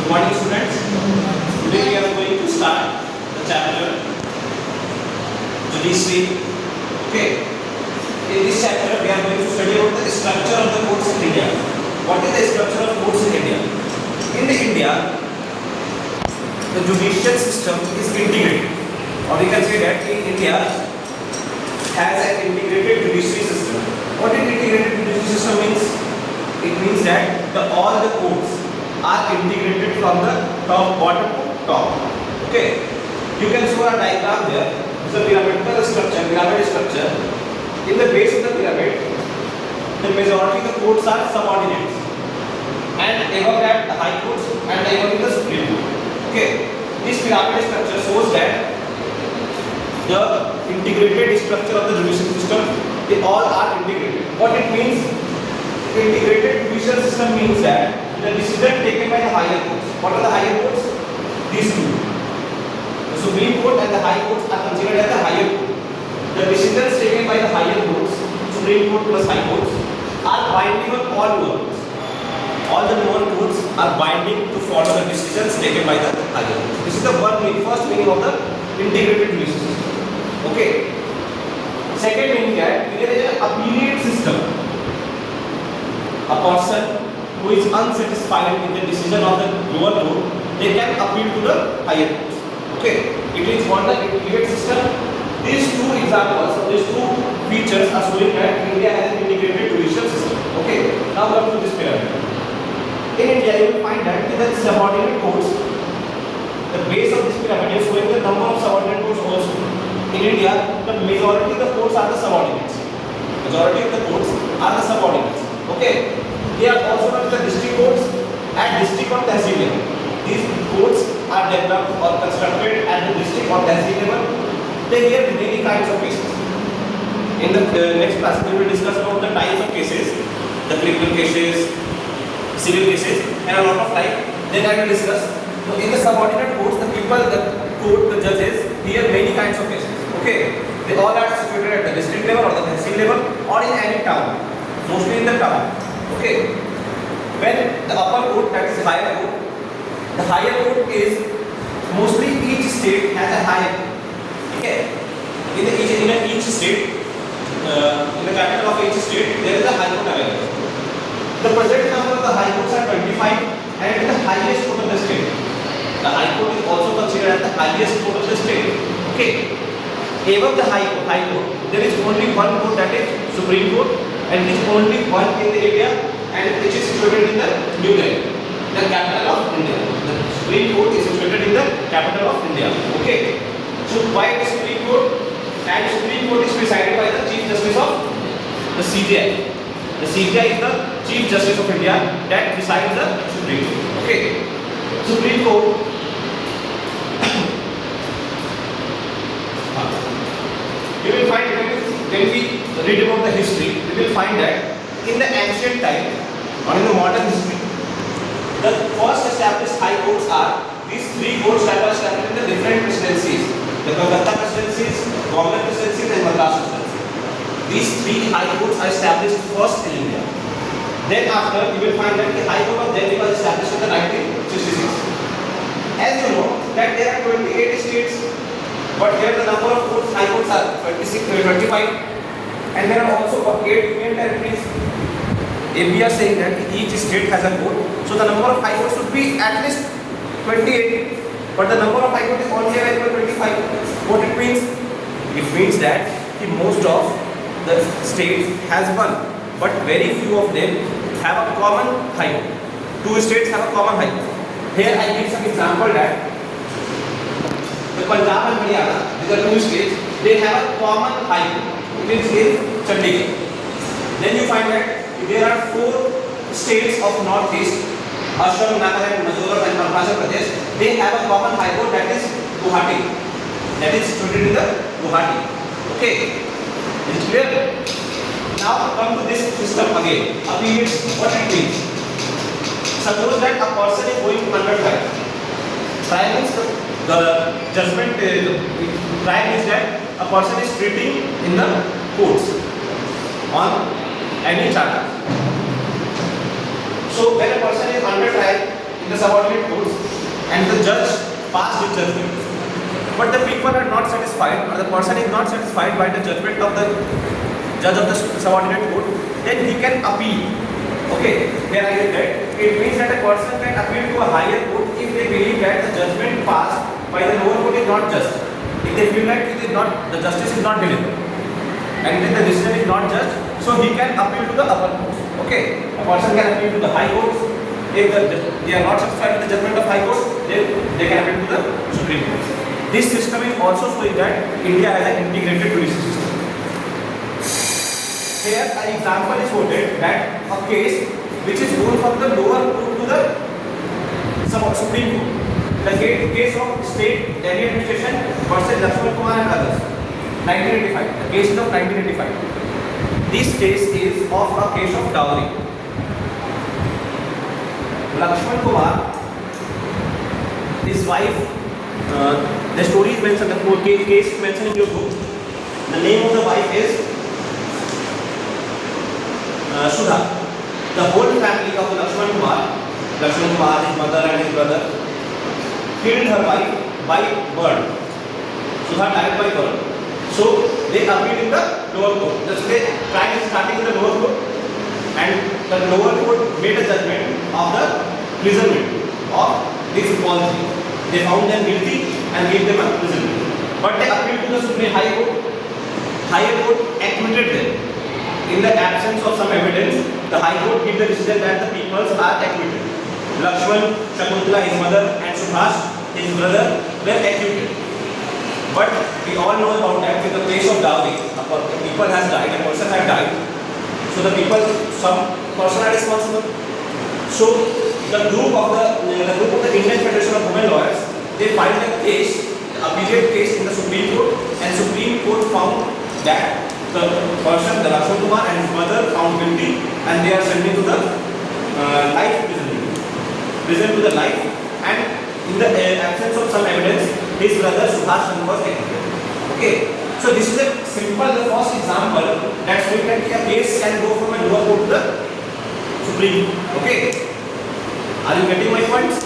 Good morning, students. Today we are going to start the chapter Judiciary. Okay. In this chapter, we are going to study about the structure of the courts in India. What is the structure of courts in India? In India, the judicial system is integrated, or we can say that in India has an integrated judiciary system. What integrated judiciary system means? It means that all the courts are integrated from the bottom to top. Okay. You can show a diagram here. This is a pyramidal structure, pyramid structure. In the base of the pyramid, the majority of the courts are subordinates, and above that the high courts, and above the supreme court. Okay. This pyramid structure shows that the integrated structure of the judicial system, they all are integrated. What it means? Integrated judicial system means that the decision taken by the higher courts. What are the higher courts? These two. The Supreme Court and the High Courts are considered as the higher court. The decisions taken by the higher courts, Supreme Court plus High Courts, are binding on all lower courts. All the lower courts are binding to follow the decisions taken by the higher courts. This is the first meaning of the integrated judicial system. Okay. Second meaning that there is an appellate system. A person who is unsatisfied with the decision of the lower court, they can appeal to the higher court. Okay, it is called the integrated system. These two examples, these two features are showing that India has an integrated judicial system. Okay, now come to this pyramid. In India, you will find that in the subordinate courts, the base of this pyramid is showing the number of subordinate courts also. In India, the majority of the courts are the subordinates. Majority of the courts are the subordinates. Okay, they are also known as the district courts and district or tehsil level. These courts are developed or constructed at the district or tehsil level. They hear many kinds of cases. In the next class, we will discuss about the types of cases, the criminal cases, civil cases, and a lot of like. Then I will discuss. So in the subordinate courts, the judges hear many kinds of cases. Okay, they all are situated at the district level or the tehsil level or in any town. Mostly in the town. Okay. When the upper court, that is higher court, the higher court is mostly each state has a higher court. Okay. In each state, in the capital of each state, there is a high court available. The present number of the high courts are 25, and it is the highest court of the state. The high court is also considered as the highest court of the state. Okay. Above the high court, there is only one court, that is Supreme Court. And it is only one in the area, and which is situated in the New Delhi, the capital of India. The Supreme Court is situated in the capital of India. Okay. So why the Supreme Court? And Supreme Court is presided by the Chief Justice of the CJI. The CJI is the Chief Justice of India that presides the Supreme Court. Okay. Supreme Court. You will find when we read about the history, we will find that in the ancient time or in the modern history, the first established high courts are these three courts that are established in the different presidencies: the Kolkata presidencies, Bombay presidencies, and Madras presidency. These three high courts are established first in India. Then after, you will find that the High Court of Delhi was established in the 1966. As you know that there are 28 states. But here the number of courts, high courts are 25, and there are also 8 union territories. If we are saying that each state has a court, so the number of high courts should be at least 28. But the number of high courts is only available 25. What it means? It means that most of the states has one, but very few of them have a common high court. Two states have a common high court. Here I give some example that the Punjab and Haryana, these are two states, they have a common high court. It is in Chandigarh. Then you find that there are 4 states of Northeast, Assam, Nagaland, Mizoram, and Arunachal Pradesh. They have a common high court, that is Guwahati. That is situated in the Guwahati. Okay, is it clear? Now come to this system again. Appeals, what it means? Suppose that a person is going under trial. Trial means the judgment trial is that a person is treating in the courts on any charge. So when a person is under trial in the subordinate courts, and the judge passed his judgment. But the people are not satisfied, or the person is not satisfied by the judgment of the judge of the subordinate court, then he can appeal. Okay, here I get that. It means that a person can appeal to a higher court if they believe that the judgment passed by the lower court is not just. If they feel that it is not, the justice is not delivered, and if the decision is not just, so he can appeal to the upper courts. Okay, a person can appeal to the high courts. If they are not satisfied with the judgment of high courts, then they can appeal to the Supreme Court. This system is also showing that India has an integrated judicial system. Here, an example is quoted that a case which is going from the lower court to the Supreme Court. The case of State Delhi Administration versus Lakshman Kumar and others, 1985. The case is of 1985. This case is of a case of dowry. Lakshman Kumar, his wife, the story is mentioned, the case is mentioned in your book. The name of the wife is Sudha. The whole family of Lakshman Kumar, his mother and his brother, killed her wife by burn. Sudha died by burn. So they appealed in the lower court. The crime is starting in the lower court, and the lower court made a judgment of the imprisonment of these all three. They found them guilty and gave them a imprisonment. But they appealed to the Supreme High Court. Higher court acquitted them. In the absence of some evidence, the High Court gave the decision that the peoples are acquitted. Lakshman, Shakuntala, his mother, and Subhash, his brother, were acquitted. But we all know about that. In the case of dowry, a people has died, a person has died. So the people, some person are responsible. So the group of the Indian Federation of Women Lawyers, they filed a case, a appealed case in the Supreme Court, and Supreme Court found that the person, the Lakshman Kumar and his mother, found guilty, and they are sending to the life prison to the life, and in the absence of some evidence, his brother Subhash was acquitted. Okay, so this is a simple, the first example that shows that a case can go from a lower court to the Supreme. Okay, are you getting my points?